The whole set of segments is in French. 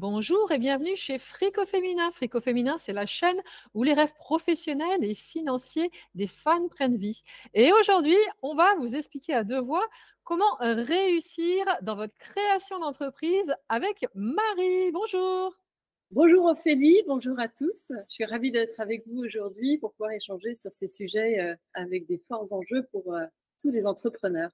Bonjour et bienvenue chez Frico Féminin. Frico Féminin, c'est la chaîne où les rêves professionnels et financiers des femmes prennent vie. Et aujourd'hui, on va vous expliquer à deux voix comment réussir dans votre création d'entreprise avec Marie. Bonjour. Bonjour Ophélie, bonjour à tous. Je suis ravie d'être avec vous aujourd'hui pour pouvoir échanger sur ces sujets avec des forts enjeux pour tous les entrepreneurs.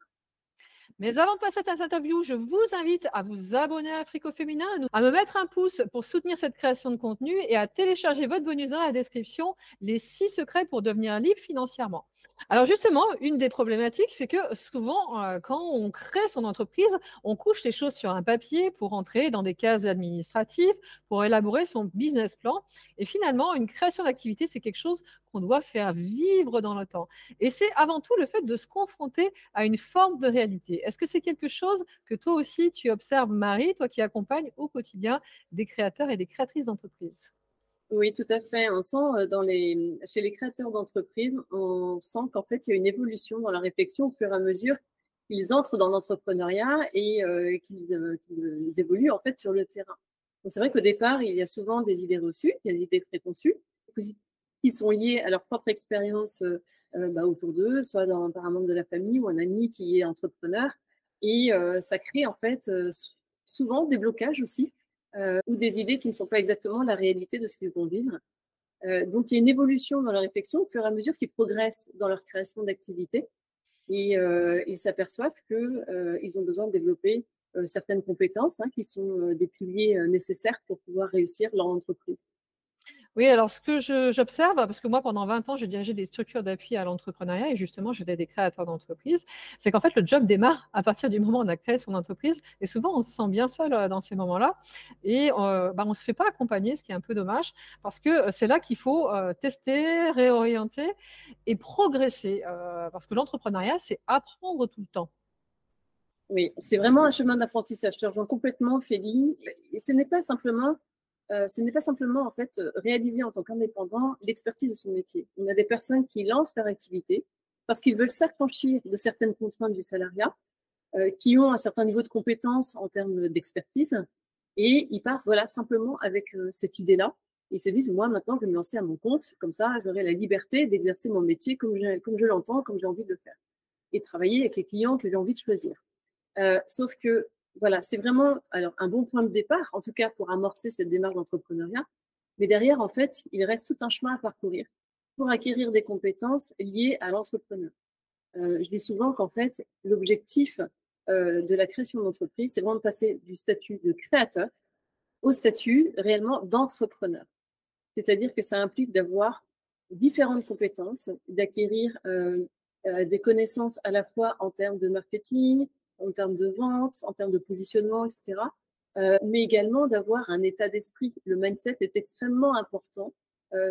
Mais avant de passer à cette interview, je vous invite à vous abonner à Frico Féminin, à me mettre un pouce pour soutenir cette création de contenu et à télécharger votre bonus dans la description, les 6 secrets pour devenir libre financièrement. Alors justement, une des problématiques, c'est que souvent, quand on crée son entreprise, on couche les choses sur un papier pour entrer dans des cases administratives, pour élaborer son business plan. Et finalement, une création d'activité, c'est quelque chose qu'on doit faire vivre dans le temps. Et c'est avant tout le fait de se confronter à une forme de réalité. Est-ce que c'est quelque chose que toi aussi tu observes, Marie, toi qui accompagnes au quotidien des créateurs et des créatrices d'entreprises? Oui, tout à fait. On sent chez les créateurs d'entreprises, on sent qu'en fait, il y a une évolution dans la réflexion au fur et à mesure qu'ils entrent dans l'entrepreneuriat et qu'ils évoluent en fait sur le terrain. Donc, c'est vrai qu'au départ, il y a souvent des idées reçues, il y a des idées préconçues qui sont liées à leur propre expérience autour d'eux, soit par un membre de la famille ou un ami qui est entrepreneur. Et ça crée en fait souvent des blocages aussi ou des idées qui ne sont pas exactement la réalité de ce qu'ils vont vivre. Donc, il y a une évolution dans leur réflexion au fur et à mesure qu'ils progressent dans leur création d'activité et ils s'aperçoivent qu'ils ont besoin de développer certaines compétences qui sont des piliers nécessaires pour pouvoir réussir leur entreprise. Oui, alors ce que j'observe, parce que moi pendant 20 ans, j'ai dirigé des structures d'appui à l'entrepreneuriat et justement, j'aidais des créateurs d'entreprises, c'est qu'en fait, le job démarre à partir du moment où on a créé son entreprise et souvent, on se sent bien seul dans ces moments-là et on ne se fait pas accompagner, ce qui est un peu dommage parce que c'est là qu'il faut tester, réorienter et progresser parce que l'entrepreneuriat, c'est apprendre tout le temps. Oui, c'est vraiment un chemin d'apprentissage. Je te rejoins complètement, Félie. Et ce n'est pas simplement en fait réaliser en tant qu'indépendant l'expertise de son métier. On a des personnes qui lancent leur activité parce qu'ils veulent s'affranchir de certaines contraintes du salariat, qui ont un certain niveau de compétence en termes d'expertise, et ils partent voilà simplement avec cette idée-là. Ils se disent moi maintenant je vais me lancer à mon compte, comme ça j'aurai la liberté d'exercer mon métier comme je l'entends, comme j'ai envie de le faire, et travailler avec les clients que j'ai envie de choisir. Sauf que, voilà, c'est vraiment alors, un bon point de départ, en tout cas pour amorcer cette démarche d'entrepreneuriat. Mais derrière, en fait, il reste tout un chemin à parcourir pour acquérir des compétences liées à l'entrepreneur. Je dis souvent qu'en fait, l'objectif de la création d'entreprise, c'est vraiment de passer du statut de créateur au statut réellement d'entrepreneur. C'est-à-dire que ça implique d'avoir différentes compétences, d'acquérir des connaissances à la fois en termes de marketing, en termes de vente, en termes de positionnement, etc. Mais également d'avoir un état d'esprit. Le mindset est extrêmement important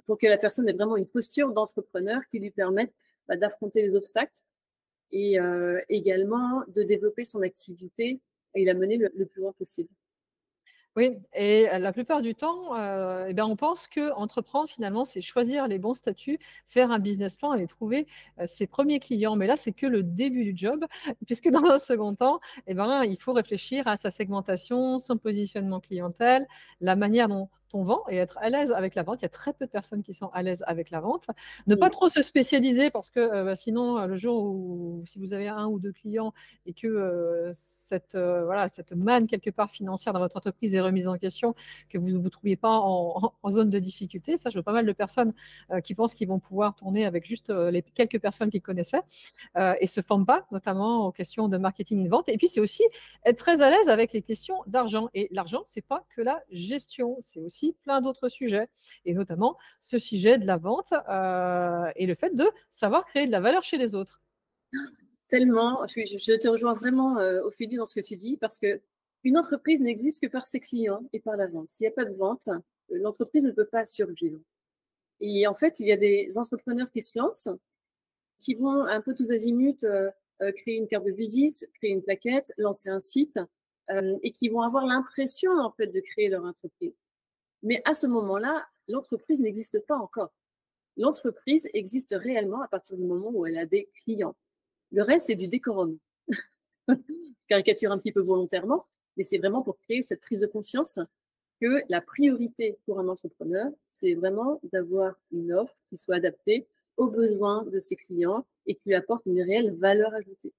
pour que la personne ait vraiment une posture d'entrepreneur qui lui permette d'affronter les obstacles et également de développer son activité et la mener le plus loin possible. Oui, et la plupart du temps, eh bien, on pense qu'entreprendre finalement, c'est choisir les bons statuts, faire un business plan et trouver, ses premiers clients. Mais là, c'est que le début du job, puisque dans un second temps, eh ben, il faut réfléchir à sa segmentation, son positionnement clientèle, la manière dont on vend et être à l'aise avec la vente. Il y a très peu de personnes qui sont à l'aise avec la vente. Ne pas Oui. trop se spécialiser parce que, sinon, le jour où si vous avez 1 ou 2 clients et que, voilà, cette manne quelque part financière dans votre entreprise est remise en question, que vous ne vous trouviez pas en zone de difficulté. Ça, je vois pas mal de personnes qui pensent qu'ils vont pouvoir tourner avec juste les quelques personnes qu'ils connaissaient et se forment pas, notamment aux questions de marketing et de vente. Et puis, c'est aussi être très à l'aise avec les questions d'argent. Et l'argent, c'est pas que la gestion, c'est aussi plein d'autres sujets, et notamment ce sujet de la vente et le fait de savoir créer de la valeur chez les autres. Tellement, je te rejoins vraiment, Ophélie, dans ce que tu dis, parce que une entreprise n'existe que par ses clients et par la vente. S'il n'y a pas de vente, l'entreprise ne peut pas survivre. Et en fait, il y a des entrepreneurs qui se lancent, qui vont un peu tous azimuts créer une carte de visite, créer une plaquette, lancer un site, et qui vont avoir l'impression en fait de créer leur entreprise. Mais à ce moment-là, l'entreprise n'existe pas encore. L'entreprise existe réellement à partir du moment où elle a des clients. Le reste, c'est du décorum. Je caricature un petit peu volontairement, mais c'est vraiment pour créer cette prise de conscience que la priorité pour un entrepreneur, c'est vraiment d'avoir une offre qui soit adaptée aux besoins de ses clients et qui lui apporte une réelle valeur ajoutée.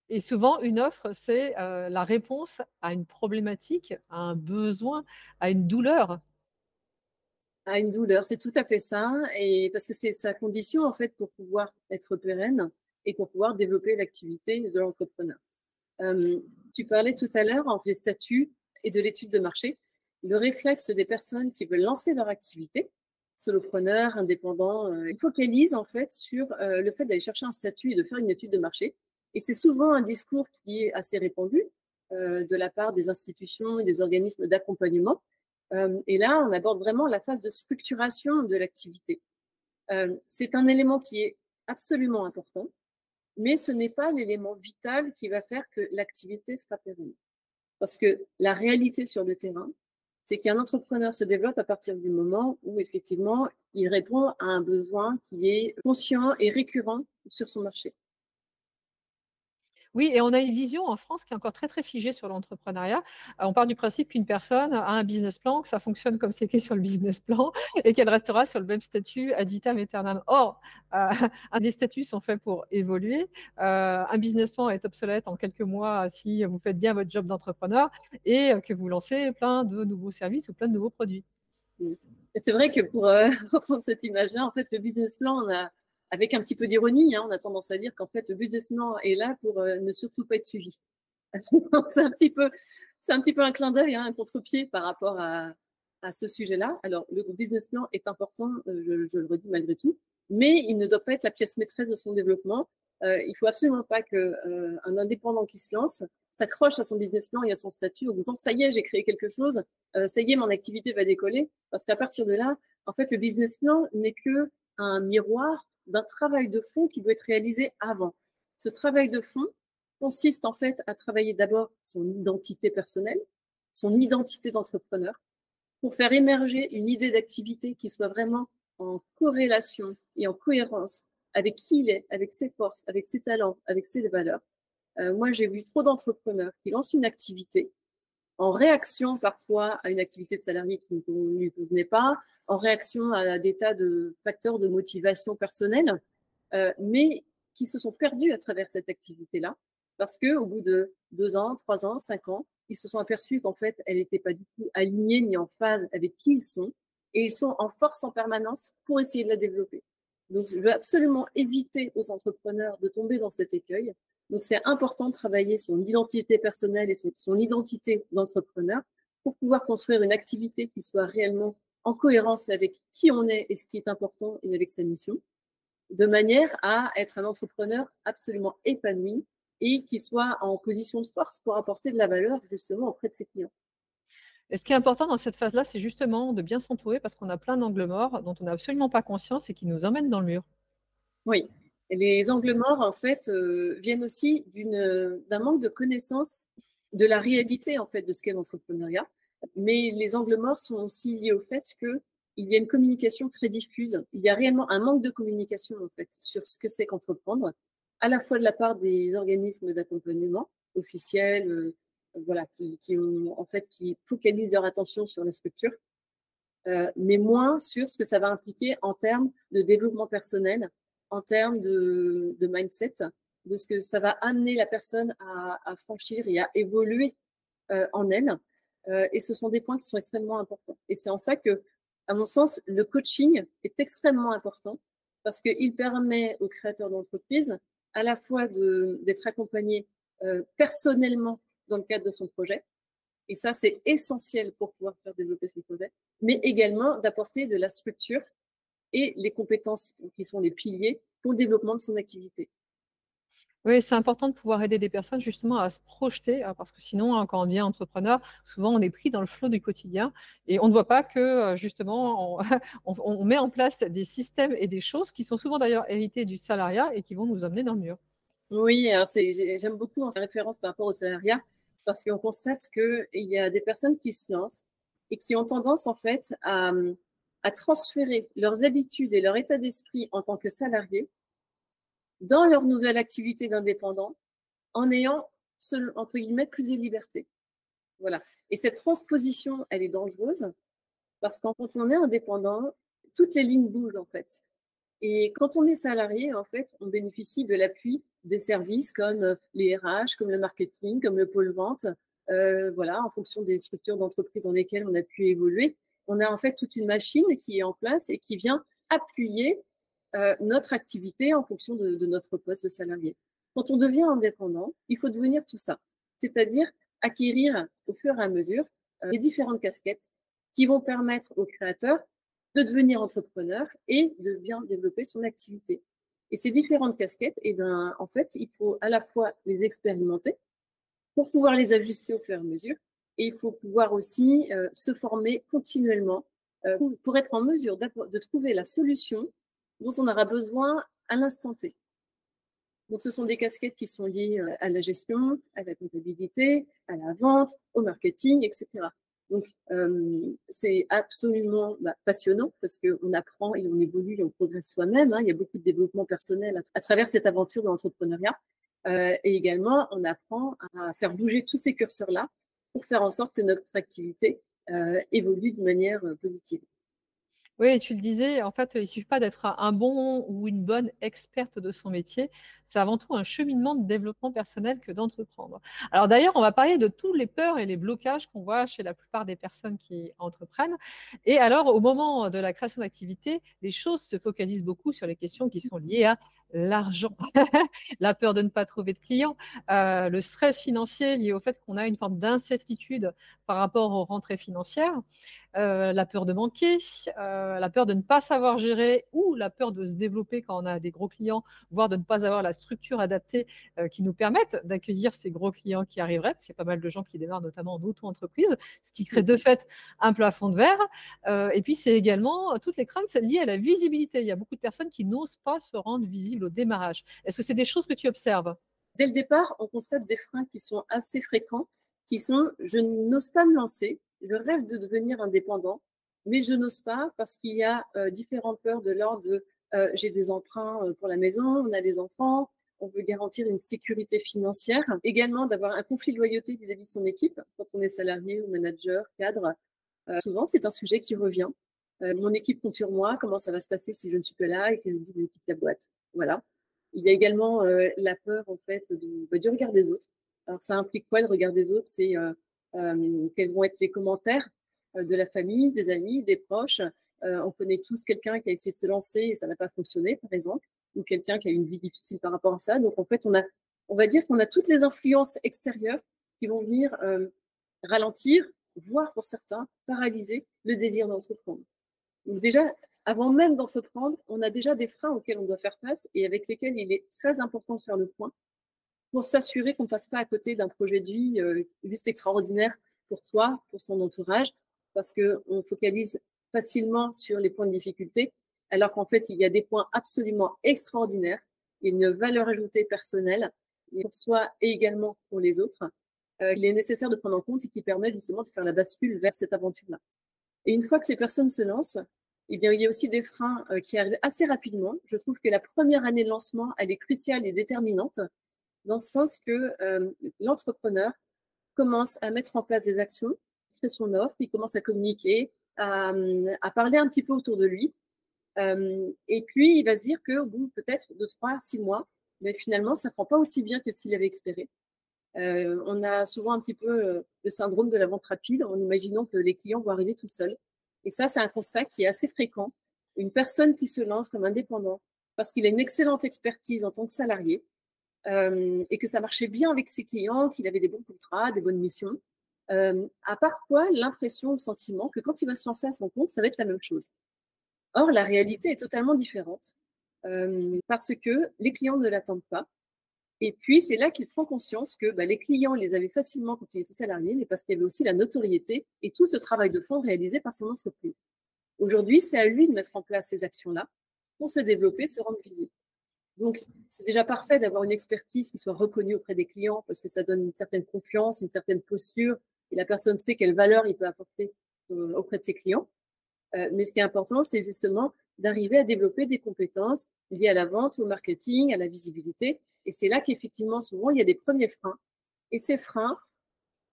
Et souvent, une offre, c'est, la réponse à une problématique, à un besoin, à une douleur. À une douleur, c'est tout à fait ça, et parce que c'est sa condition en fait pour pouvoir être pérenne et pour pouvoir développer l'activité de l'entrepreneur. Tu parlais tout à l'heure des statuts et de l'étude de marché. Le réflexe des personnes qui veulent lancer leur activité, solopreneurs, indépendants, ils focalisent en fait sur le fait d'aller chercher un statut et de faire une étude de marché. Et c'est souvent un discours qui est assez répandu de la part des institutions et des organismes d'accompagnement. Et là, on aborde vraiment la phase de structuration de l'activité. C'est un élément qui est absolument important, mais ce n'est pas l'élément vital qui va faire que l'activité sera pérenne. Parce que la réalité sur le terrain, c'est qu'un entrepreneur se développe à partir du moment où effectivement il répond à un besoin qui est conscient et récurrent sur son marché. Oui, et on a une vision en France qui est encore très, très figée sur l'entrepreneuriat. On part du principe qu'une personne a un business plan, que ça fonctionne comme c'est écrit sur le business plan et qu'elle restera sur le même statut ad vitam aeternam. Or, les statuts sont faits pour évoluer. Un business plan est obsolète en quelques mois si vous faites bien votre job d'entrepreneur et que vous lancez plein de nouveaux services ou plein de nouveaux produits. Et c'est vrai que pour reprendre cette image-là, en fait, le business plan, avec un petit peu d'ironie, hein, on a tendance à dire qu'en fait, le business plan est là pour ne surtout pas être suivi. c'est un petit peu un clin d'œil, hein, un contre-pied par rapport à ce sujet-là. Alors, le business plan est important, je le redis malgré tout, mais il ne doit pas être la pièce maîtresse de son développement. Il faut absolument pas que un indépendant qui se lance s'accroche à son business plan et à son statut en disant ça y est, j'ai créé quelque chose, ça y est, mon activité va décoller. Parce qu'à partir de là, en fait, le business plan n'est que un miroir d'un travail de fond qui doit être réalisé avant. Ce travail de fond consiste en fait à travailler d'abord son identité personnelle, son identité d'entrepreneur, pour faire émerger une idée d'activité qui soit vraiment en corrélation et en cohérence avec qui il est, avec ses forces, avec ses talents, avec ses valeurs. Moi, j'ai vu trop d'entrepreneurs qui lancent une activité en réaction parfois à une activité de salarié qui ne lui convenait pas, en réaction à des tas de facteurs de motivation personnelle, mais qui se sont perdus à travers cette activité-là, parce que au bout de 2 ans, 3 ans, 5 ans, ils se sont aperçus qu'en fait, elle n'était pas du tout alignée ni en phase avec qui ils sont, et ils sont en force en permanence pour essayer de la développer. Donc, je veux absolument éviter aux entrepreneurs de tomber dans cet écueil. Donc, c'est important de travailler son identité personnelle et son identité d'entrepreneur pour pouvoir construire une activité qui soit réellement en cohérence avec qui on est et ce qui est important et avec sa mission, de manière à être un entrepreneur absolument épanoui et qui soit en position de force pour apporter de la valeur justement auprès de ses clients. Et ce qui est important dans cette phase-là, c'est justement de bien s'entourer parce qu'on a plein d'angles morts dont on n'a absolument pas conscience et qui nous emmènent dans le mur. Oui, et les angles morts, en fait, viennent aussi d'un manque de connaissance de la réalité, en fait, de ce qu'est l'entrepreneuriat. Mais les angles morts sont aussi liés au fait qu'il y a une communication très diffuse. Il y a réellement un manque de communication, en fait, sur ce que c'est qu'entreprendre, à la fois de la part des organismes d'accompagnement officiels, voilà, qui focalisent leur attention sur la structure, mais moins sur ce que ça va impliquer en termes de développement personnel, en termes de mindset, de ce que ça va amener la personne à franchir et à évoluer en elle. Et ce sont des points qui sont extrêmement importants. Et c'est en ça que, à mon sens, le coaching est extrêmement important parce qu'il permet aux créateurs d'entreprise à la fois d'être accompagné personnellement dans le cadre de son projet, et ça, c'est essentiel pour pouvoir faire développer son projet, mais également d'apporter de la structure et les compétences qui sont les piliers pour le développement de son activité. Oui, c'est important de pouvoir aider des personnes justement à se projeter, parce que sinon, hein, quand on devient entrepreneur, souvent on est pris dans le flot du quotidien et on ne voit pas que, justement on on met en place des systèmes et des choses qui sont souvent d'ailleurs héritées du salariat et qui vont nous emmener dans le mur. Oui, alors j'aime beaucoup en faire référence par rapport au salariat parce qu'on constate qu'il y a des personnes qui se lancent et qui ont tendance en fait à transférer leurs habitudes et leur état d'esprit en tant que salariés dans leur nouvelle activité d'indépendant en ayant, entre guillemets, plus de liberté. Voilà. Et cette transposition, elle est dangereuse parce que quand on est indépendant, toutes les lignes bougent en fait. Et quand on est salarié, en fait, on bénéficie de l'appui des services comme les RH, comme le marketing, comme le pôle vente. Voilà, en fonction des structures d'entreprise dans lesquelles on a pu évoluer, on a en fait toute une machine qui est en place et qui vient appuyer notre activité en fonction de notre poste de salarié. Quand on devient indépendant, il faut devenir tout ça, c'est-à-dire acquérir au fur et à mesure les différentes casquettes qui vont permettre au créateur de devenir entrepreneur et de bien développer son activité. Et ces différentes casquettes, eh bien, en fait, il faut à la fois les expérimenter pour pouvoir les ajuster au fur et à mesure, et il faut pouvoir aussi se former continuellement pour être en mesure de trouver la solution dont on aura besoin à l'instant T. Donc, ce sont des casquettes qui sont liées à la gestion, à la comptabilité, à la vente, au marketing, etc. Donc, c'est absolument passionnant parce qu'on apprend et on évolue et on progresse soi-même. Hein. Il y a beaucoup de développement personnel à travers cette aventure de l'entrepreneuriat. Et également, on apprend à faire bouger tous ces curseurs-là pour faire en sorte que notre activité évolue de manière positive. Oui, tu le disais, en fait, il suffit pas d'être un bon ou une bonne experte de son métier. C'est avant tout un cheminement de développement personnel que d'entreprendre. Alors d'ailleurs, on va parler de tous les peurs et les blocages qu'on voit chez la plupart des personnes qui entreprennent. Et alors, au moment de la création d'activité, les choses se focalisent beaucoup sur les questions qui sont liées à l'argent, la peur de ne pas trouver de clients, le stress financier lié au fait qu'on a une forme d'incertitude par rapport aux rentrées financières. La peur de manquer, la peur de ne pas savoir gérer ou la peur de se développer quand on a des gros clients, voire de ne pas avoir la structure adaptée qui nous permette d'accueillir ces gros clients qui arriveraient, parce qu'il y a pas mal de gens qui démarrent notamment en auto-entreprise, ce qui crée de fait un plafond de verre. Et puis, c'est également toutes les craintes liées à la visibilité. Il y a beaucoup de personnes qui n'osent pas se rendre visibles au démarrage. Est-ce que c'est des choses que tu observes? Dès le départ, on constate des freins qui sont assez fréquents, qui sont « je n'ose pas me lancer, je rêve de devenir indépendant, mais je n'ose pas parce qu'il y a différentes peurs de l'ordre de j'ai des emprunts pour la maison, on a des enfants, on veut garantir une sécurité financière. Également, d'avoir un conflit de loyauté vis-à-vis de son équipe, quand on est salarié ou manager, cadre. Souvent, c'est un sujet qui revient. Mon équipe compte sur moi, comment ça va se passer si je ne suis pas là et que je dis que je quitte la boîte. Voilà. Il y a également la peur en fait du regard des autres. Alors ça implique quoi le regard des autres? C'est quels vont être les commentaires de la famille, des amis, des proches. On connaît tous quelqu'un qui a essayé de se lancer et ça n'a pas fonctionné, par exemple, ou quelqu'un qui a eu une vie difficile par rapport à ça. Donc en fait, on va dire qu'on a toutes les influences extérieures qui vont venir ralentir, voire pour certains paralyser le désir d'entreprendre. Donc déjà, avant même d'entreprendre, on a déjà des freins auxquels on doit faire face et avec lesquels il est très important de faire le point pour s'assurer qu'on ne passe pas à côté d'un projet de vie juste extraordinaire pour soi, pour son entourage, parce qu'on focalise facilement sur les points de difficulté, alors qu'en fait, il y a des points absolument extraordinaires, il y a une valeur ajoutée personnelle pour soi et également pour les autres, qu'il est nécessaire de prendre en compte et qui permet justement de faire la bascule vers cette aventure-là. Et une fois que les personnes se lancent, eh bien, il y a aussi des freins qui arrivent assez rapidement. Je trouve que la première année de lancement, elle est cruciale et déterminante, dans le sens que l'entrepreneur commence à mettre en place des actions, il fait son offre, il commence à communiquer, à parler un petit peu autour de lui. Et puis, il va se dire que, bon, peut-être 2, 3, 6 mois, mais finalement, ça ne prend pas aussi bien que ce qu'il avait espéré. On a souvent un petit peu le syndrome de la vente rapide en imaginant que les clients vont arriver tout seuls. Et ça, c'est un constat qui est assez fréquent. Une personne qui se lance comme indépendant parce qu'il a une excellente expertise en tant que salarié et que ça marchait bien avec ses clients, qu'il avait des bons contrats, des bonnes missions, a parfois l'impression, le sentiment que quand il va se lancer à son compte, ça va être la même chose. Or, la réalité est totalement différente parce que les clients ne l'attendent pas. Et puis, c'est là qu'il prend conscience que les clients les avaient facilement quand il était salarié, mais parce qu'il y avait aussi la notoriété et tout ce travail de fond réalisé par son entreprise. Aujourd'hui, c'est à lui de mettre en place ces actions-là pour se développer, se rendre visible. Donc, c'est déjà parfait d'avoir une expertise qui soit reconnue auprès des clients parce que ça donne une certaine confiance, une certaine posture et la personne sait quelle valeur il peut apporter auprès de ses clients. Mais ce qui est important, c'est justement d'arriver à développer des compétences liées à la vente, au marketing, à la visibilité. Et c'est là qu'effectivement, souvent, il y a des premiers freins. Et ces freins,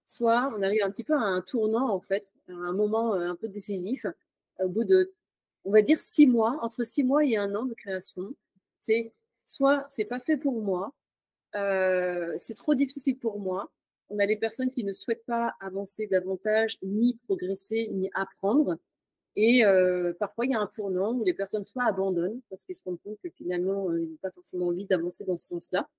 soit on arrive un petit peu à un tournant, en fait, à un moment un peu décisif, au bout de, on va dire, 6 mois, entre 6 mois et 1 an de création. C'est soit c'est pas fait pour moi, c'est trop difficile pour moi. On a les personnes qui ne souhaitent pas avancer davantage, ni progresser, ni apprendre. Et parfois, il y a un tournant où les personnes soit abandonnent parce qu'elles se rendent compte que finalement, ils n'ont pas forcément envie d'avancer dans ce sens-là.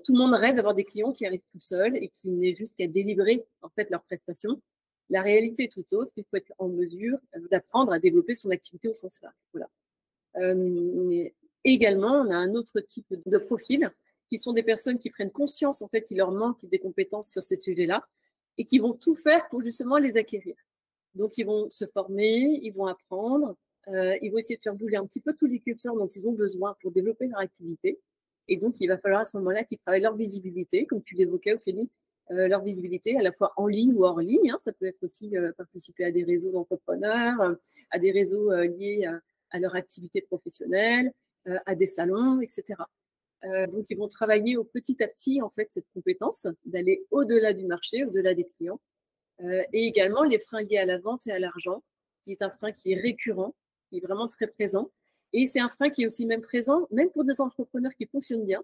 Tout le monde rêve d'avoir des clients qui arrivent tout seuls et qui n'aient juste qu'à délivrer en fait leurs prestations. La réalité est tout autre. Il faut être en mesure d'apprendre à développer son activité au sens large. Voilà. Également, on a un autre type de profil qui sont des personnes qui prennent conscience en fait qu'il leur manque des compétences sur ces sujets-là et qui vont tout faire pour justement les acquérir. Donc, ils vont se former, ils vont apprendre, ils vont essayer de faire bouger un petit peu tous les curseurs dont ils ont besoin pour développer leur activité. Et donc, il va falloir à ce moment-là qu'ils travaillent leur visibilité, comme tu l'évoquais, Ophélie, leur visibilité à la fois en ligne ou hors ligne. Hein. Ça peut être aussi participer à des réseaux d'entrepreneurs, à des réseaux liés à leur activité professionnelle, à des salons, etc. Donc, ils vont travailler au petit à petit, en fait, cette compétence d'aller au-delà du marché, au-delà des clients. Et également les freins liés à la vente et à l'argent, qui est un frein qui est récurrent, qui est vraiment très présent. Et c'est un frein qui est aussi même présent, même pour des entrepreneurs qui fonctionnent bien,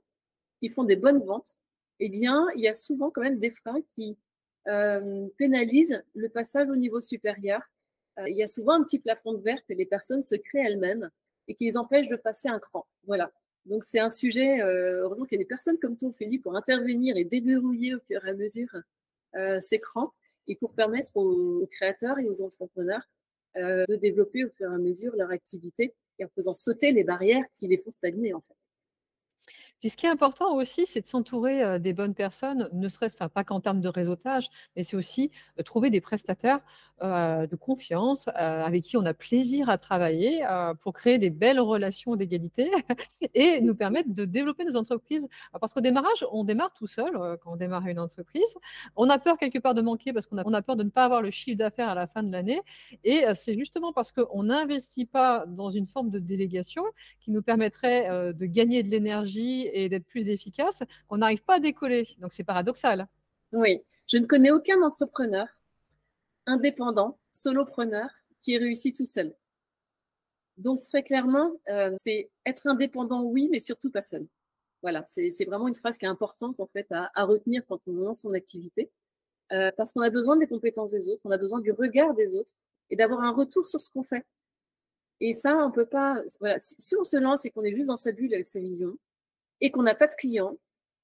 qui font des bonnes ventes. Eh bien, il y a souvent quand même des freins qui pénalisent le passage au niveau supérieur. Il y a souvent un petit plafond de verre que les personnes se créent elles-mêmes et qui les empêche de passer un cran. Voilà. Donc, c'est un sujet, heureusement qu'il y a des personnes comme toi, Ophélie, pour intervenir et déverrouiller au fur et à mesure ces crans et pour permettre aux créateurs et aux entrepreneurs de développer au fur et à mesure leur activité et en faisant sauter les barrières qui les font stagner, en fait. Puis ce qui est important aussi, c'est de s'entourer, des bonnes personnes, ne serait-ce enfin, pas qu'en termes de réseautage, mais c'est aussi, trouver des prestataires, de confiance, avec qui on a plaisir à travailler, pour créer des belles relations d'égalité et nous permettre de développer nos entreprises. Parce qu'au démarrage, on démarre tout seul, quand on démarre une entreprise. On a peur quelque part de manquer parce qu'on a peur de ne pas avoir le chiffre d'affaires à la fin de l'année et c'est justement parce qu'on n'investit pas dans une forme de délégation qui nous permettrait, de gagner de l'énergie et d'être plus efficace, qu'on n'arrive pas à décoller. Donc c'est paradoxal. Oui, je ne connais aucun entrepreneur indépendant, solopreneur, qui est réussi tout seul. Donc très clairement, c'est être indépendant, oui, mais surtout pas seul. Voilà, c'est vraiment une phrase qui est importante en fait à retenir quand on lance son activité, parce qu'on a besoin des compétences des autres, on a besoin du regard des autres et d'avoir un retour sur ce qu'on fait. Et ça, on peut pas. Voilà, si on se lance et qu'on est juste dans sa bulle avec sa vision et qu'on n'a pas de clients,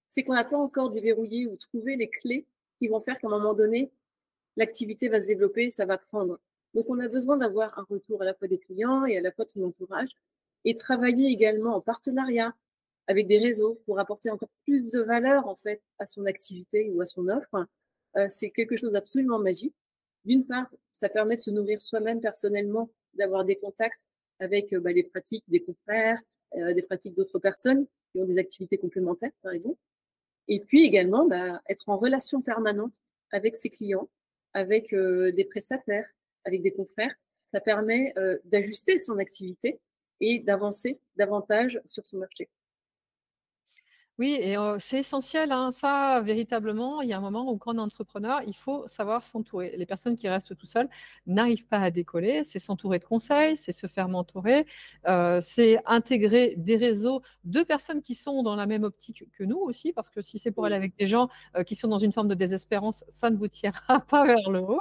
c'est qu'on n'a pas encore déverrouillé ou trouvé les clés qui vont faire qu'à un moment donné, l'activité va se développer, ça va prendre. Donc, on a besoin d'avoir un retour à la fois des clients et à la fois de son entourage et travailler également en partenariat avec des réseaux pour apporter encore plus de valeur en fait à son activité ou à son offre. C'est quelque chose d'absolument magique. D'une part, ça permet de se nourrir soi-même personnellement, d'avoir des contacts avec les pratiques des confrères, des pratiques d'autres personnes qui ont des activités complémentaires, par exemple. Et puis également, être en relation permanente avec ses clients, avec des prestataires, avec des confrères. Ça permet d'ajuster son activité et d'avancer davantage sur son marché. Oui et c'est essentiel, hein, ça véritablement, il y a un moment où quand on est entrepreneur, il faut savoir s'entourer. Les personnes qui restent tout seules n'arrivent pas à décoller, c'est s'entourer de conseils, c'est se faire mentorer, c'est intégrer des réseaux de personnes qui sont dans la même optique que nous aussi, parce que si c'est pour aller avec des gens, qui sont dans une forme de désespérance, ça ne vous tirera pas vers le haut.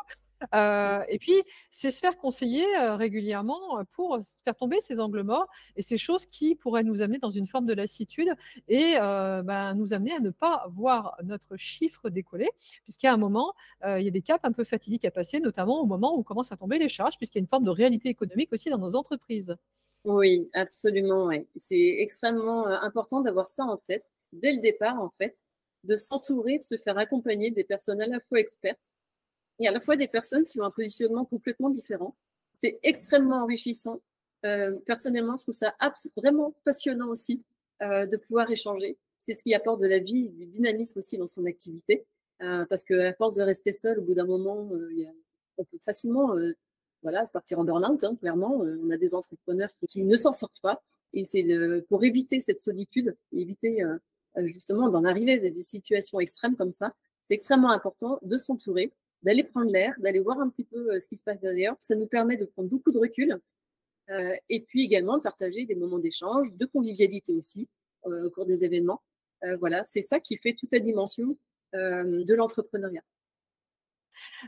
Et puis, c'est se faire conseiller régulièrement pour faire tomber ces angles morts et ces choses qui pourraient nous amener dans une forme de lassitude et nous amener à ne pas voir notre chiffre décoller, puisqu'il y a un moment, il y a des caps un peu fatidiques à passer, notamment au moment où commencent à tomber les charges, puisqu'il y a une forme de réalité économique aussi dans nos entreprises. Oui, absolument, ouais. C'est extrêmement important d'avoir ça en tête dès le départ, en fait, de s'entourer, de se faire accompagner des personnes à la fois expertes et à la fois des personnes qui ont un positionnement complètement différent. C'est extrêmement enrichissant. Personnellement, je trouve ça vraiment passionnant aussi de pouvoir échanger. C'est ce qui apporte de la vie, du dynamisme aussi dans son activité. Parce qu'à force de rester seul, au bout d'un moment, on peut facilement voilà, partir en burn-out, hein, clairement. On a des entrepreneurs qui ne s'en sortent pas. Et c'est pour éviter cette solitude, éviter justement d'en arriver à des situations extrêmes comme ça, c'est extrêmement important de s'entourer, d'aller prendre l'air, d'aller voir un petit peu ce qui se passe derrière. Ça nous permet de prendre beaucoup de recul et puis également de partager des moments d'échange, de convivialité aussi au cours des événements. Voilà, c'est ça qui fait toute la dimension de l'entrepreneuriat.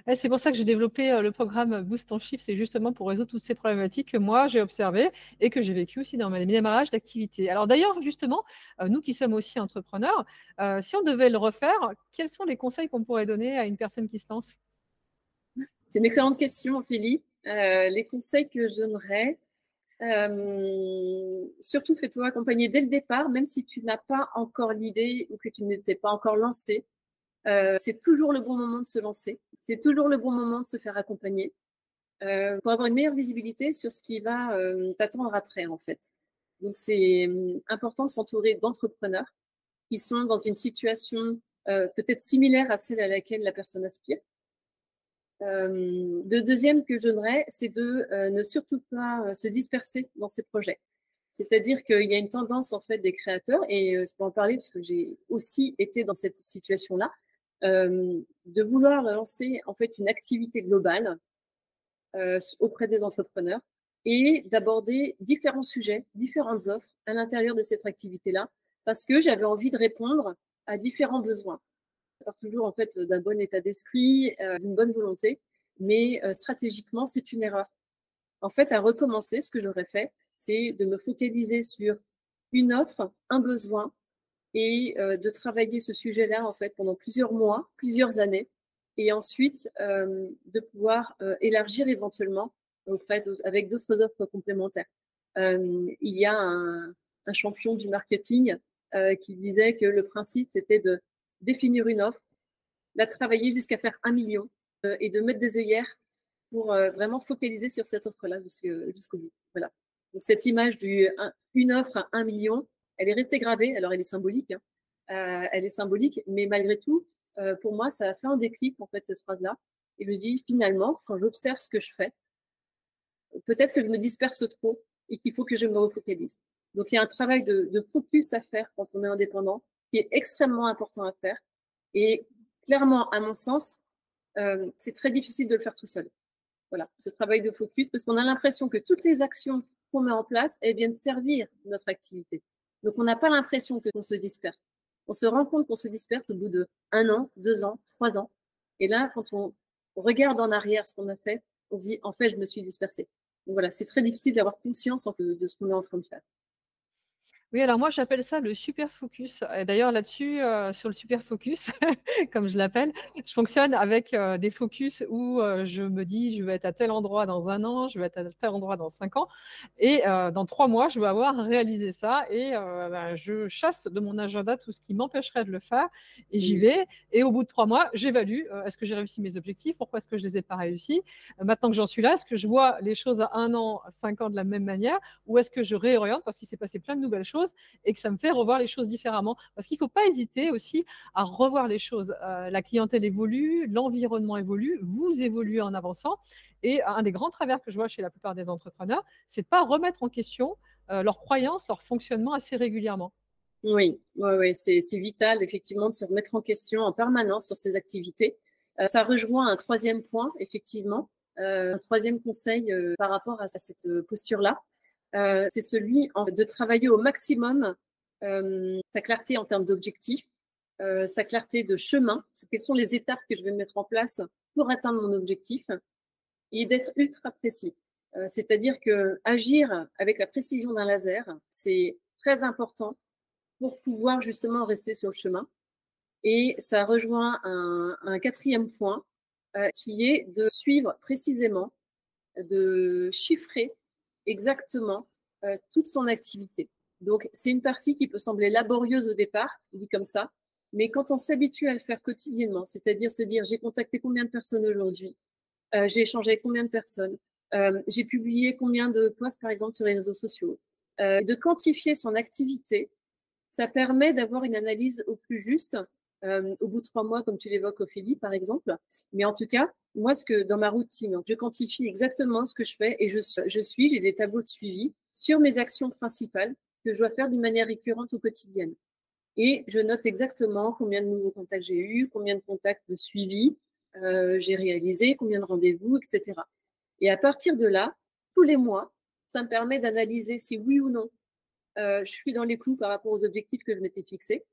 Ouais, c'est pour ça que j'ai développé, le programme Boost ton chiffre. C'est justement pour résoudre toutes ces problématiques que moi j'ai observées et que j'ai vécues aussi dans mes démarrages d'activité. Alors d'ailleurs, justement, nous qui sommes aussi entrepreneurs, si on devait le refaire, quels sont les conseils qu'on pourrait donner à une personne qui se lance? C'est une excellente question, Ophélie. Les conseils que je donnerais, surtout fais-toi accompagner dès le départ, même si tu n'as pas encore l'idée ou que tu ne t'es pas encore lancé. C'est toujours le bon moment de se lancer. C'est toujours le bon moment de se faire accompagner pour avoir une meilleure visibilité sur ce qui va t'attendre après, en fait. Donc, c'est important de s'entourer d'entrepreneurs qui sont dans une situation peut-être similaire à celle à laquelle la personne aspire. Le deuxième que je donnerais, c'est de ne surtout pas se disperser dans ces projets. C'est-à-dire qu'il y a une tendance en fait des créateurs, et je peux en parler parce que j'ai aussi été dans cette situation-là, de vouloir lancer en fait une activité globale auprès des entrepreneurs et d'aborder différents sujets, différentes offres à l'intérieur de cette activité-là, parce que j'avais envie de répondre à différents besoins. Ça part toujours en fait d'un bon état d'esprit, d'une bonne volonté, mais stratégiquement, c'est une erreur. En fait, à recommencer, ce que j'aurais fait, c'est de me focaliser sur une offre, un besoin, et de travailler ce sujet-là en fait pendant plusieurs mois, plusieurs années, et ensuite de pouvoir élargir éventuellement avec d'autres offres complémentaires. Il y a un champion du marketing qui disait que le principe c'était de définir une offre, la travailler jusqu'à faire 1 million et de mettre des œillères pour vraiment focaliser sur cette offre-là jusqu'au bout. Voilà. Donc cette image d'une offre à 1 million, elle est restée gravée. Alors elle est symbolique, hein. Elle est symbolique, mais malgré tout, pour moi, ça a fait un déclic en fait cette phrase-là. Et je me dis finalement, quand j'observe ce que je fais, peut-être que je me disperse trop et qu'il faut que je me refocalise. Donc il y a un travail de focus à faire quand on est indépendant, qui est extrêmement important à faire. Et clairement, à mon sens, c'est très difficile de le faire tout seul. Voilà, ce travail de focus, parce qu'on a l'impression que toutes les actions qu'on met en place, elles viennent servir notre activité. Donc, on n'a pas l'impression qu'on se disperse. On se rend compte qu'on se disperse au bout de 1 an, 2 ans, 3 ans. Et là, quand on regarde en arrière ce qu'on a fait, on se dit, en fait, je me suis dispersée. Donc voilà, c'est très difficile d'avoir conscience de ce qu'on est en train de faire. Oui, alors moi j'appelle ça le super focus et d'ailleurs là-dessus, sur le super focus comme je l'appelle, je fonctionne avec, des focus où, je me dis: «Je vais être à tel endroit dans 1 an, je vais être à tel endroit dans 5 ans et dans 3 mois, je vais avoir réalisé ça» et je chasse de mon agenda tout ce qui m'empêcherait de le faire et j'y Mmh. vais et au bout de 3 mois, j'évalue, est-ce que j'ai réussi mes objectifs? Pourquoi est-ce que je les ai pas réussis? Maintenant que j'en suis là, est-ce que je vois les choses à 1 an, à 5 ans de la même manière ou est-ce que je réoriente parce qu'il s'est passé plein de nouvelles choses et que ça me fait revoir les choses différemment. Parce qu'il ne faut pas hésiter aussi à revoir les choses. La clientèle évolue, l'environnement évolue, vous évoluez en avançant. Et un des grands travers que je vois chez la plupart des entrepreneurs, c'est de ne pas remettre en question leurs croyances, leur fonctionnement assez régulièrement. Oui, ouais, ouais, c'est vital effectivement de se remettre en question en permanence sur ses activités. Ça rejoint un troisième point, effectivement, un troisième conseil par rapport à cette posture-là. C'est celui de travailler au maximum sa clarté en termes d'objectifs, sa clarté de chemin, quelles sont les étapes que je vais mettre en place pour atteindre mon objectif et d'être ultra précis. C'est-à-dire que agir avec la précision d'un laser, c'est très important pour pouvoir justement rester sur le chemin. Et ça rejoint un quatrième point qui est de suivre précisément, de chiffrer exactement toute son activité. Donc, c'est une partie qui peut sembler laborieuse au départ, dit comme ça, mais quand on s'habitue à le faire quotidiennement, c'est-à-dire se dire j'ai contacté combien de personnes aujourd'hui, j'ai échangé avec combien de personnes, j'ai publié combien de posts par exemple sur les réseaux sociaux, de quantifier son activité, ça permet d'avoir une analyse au plus juste au bout de 3 mois, comme tu l'évoques, Ophélie, par exemple. Mais en tout cas, moi, dans ma routine, je quantifie exactement ce que je fais et j'ai des tableaux de suivi sur mes actions principales que je dois faire d'une manière récurrente au quotidien. Et je note exactement combien de nouveaux contacts j'ai eu, combien de contacts de suivi j'ai réalisé, combien de rendez-vous, etc. Et à partir de là, tous les mois, ça me permet d'analyser si oui ou non je suis dans les clous par rapport aux objectifs que je m'étais fixés.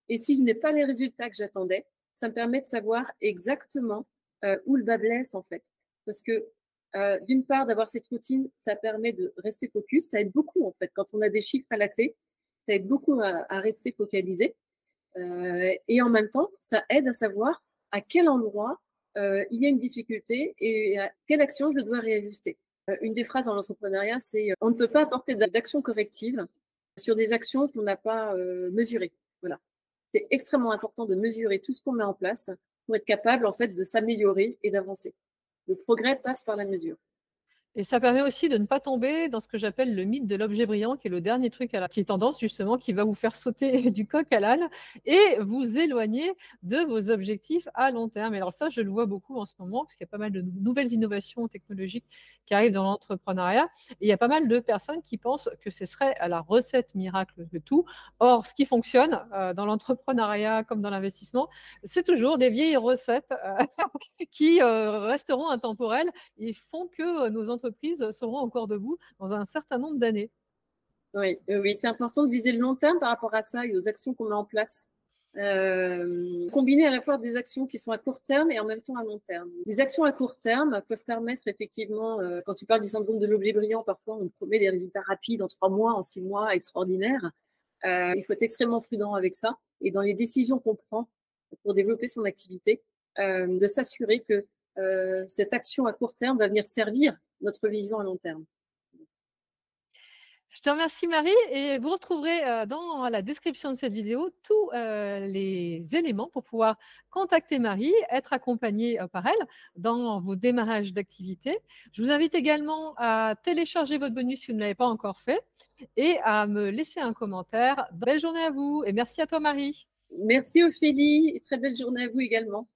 Et si je n'ai pas les résultats que j'attendais, ça me permet de savoir exactement où le bas blesse en fait. Parce que d'une part, d'avoir cette routine, ça permet de rester focus. Ça aide beaucoup en fait. Quand on a des chiffres à la clé, ça aide beaucoup à rester focalisé. Et en même temps, ça aide à savoir à quel endroit il y a une difficulté et à quelle action je dois réajuster. Une des phrases dans l'entrepreneuriat, c'est on ne peut pas apporter d'action corrective sur des actions qu'on n'a pas mesurées. Voilà. C'est extrêmement important de mesurer tout ce qu'on met en place pour être capable en fait de s'améliorer et d'avancer. Le progrès passe par la mesure. Et ça permet aussi de ne pas tomber dans ce que j'appelle le mythe de l'objet brillant, qui est le dernier truc qui est tendance justement, qui va vous faire sauter du coq à l'âne et vous éloigner de vos objectifs à long terme. Et alors ça, je le vois beaucoup en ce moment, parce qu'il y a pas mal de nouvelles innovations technologiques qui arrivent dans l'entrepreneuriat. Et il y a pas mal de personnes qui pensent que ce serait la recette miracle de tout. Or, ce qui fonctionne dans l'entrepreneuriat comme dans l'investissement, c'est toujours des vieilles recettes qui resteront intemporelles et font que nos entreprises seront encore debout dans un certain nombre d'années. Oui, oui, c'est important de viser le long terme par rapport à ça et aux actions qu'on met en place. Combiner à la fois des actions qui sont à court terme et en même temps à long terme. Les actions à court terme peuvent permettre effectivement, quand tu parles du syndrome de l'objet brillant, parfois on promet des résultats rapides en 3 mois, en 6 mois, extraordinaires. Il faut être extrêmement prudent avec ça et dans les décisions qu'on prend pour développer son activité, de s'assurer que cette action à court terme va venir servir notre vision à long terme. Je te remercie Marie et vous retrouverez dans la description de cette vidéo tous les éléments pour pouvoir contacter Marie, être accompagnée par elle dans vos démarrages d'activité. Je vous invite également à télécharger votre bonus si vous ne l'avez pas encore fait et à me laisser un commentaire. Belle journée à vous et merci à toi Marie. Merci Ophélie et très belle journée à vous également.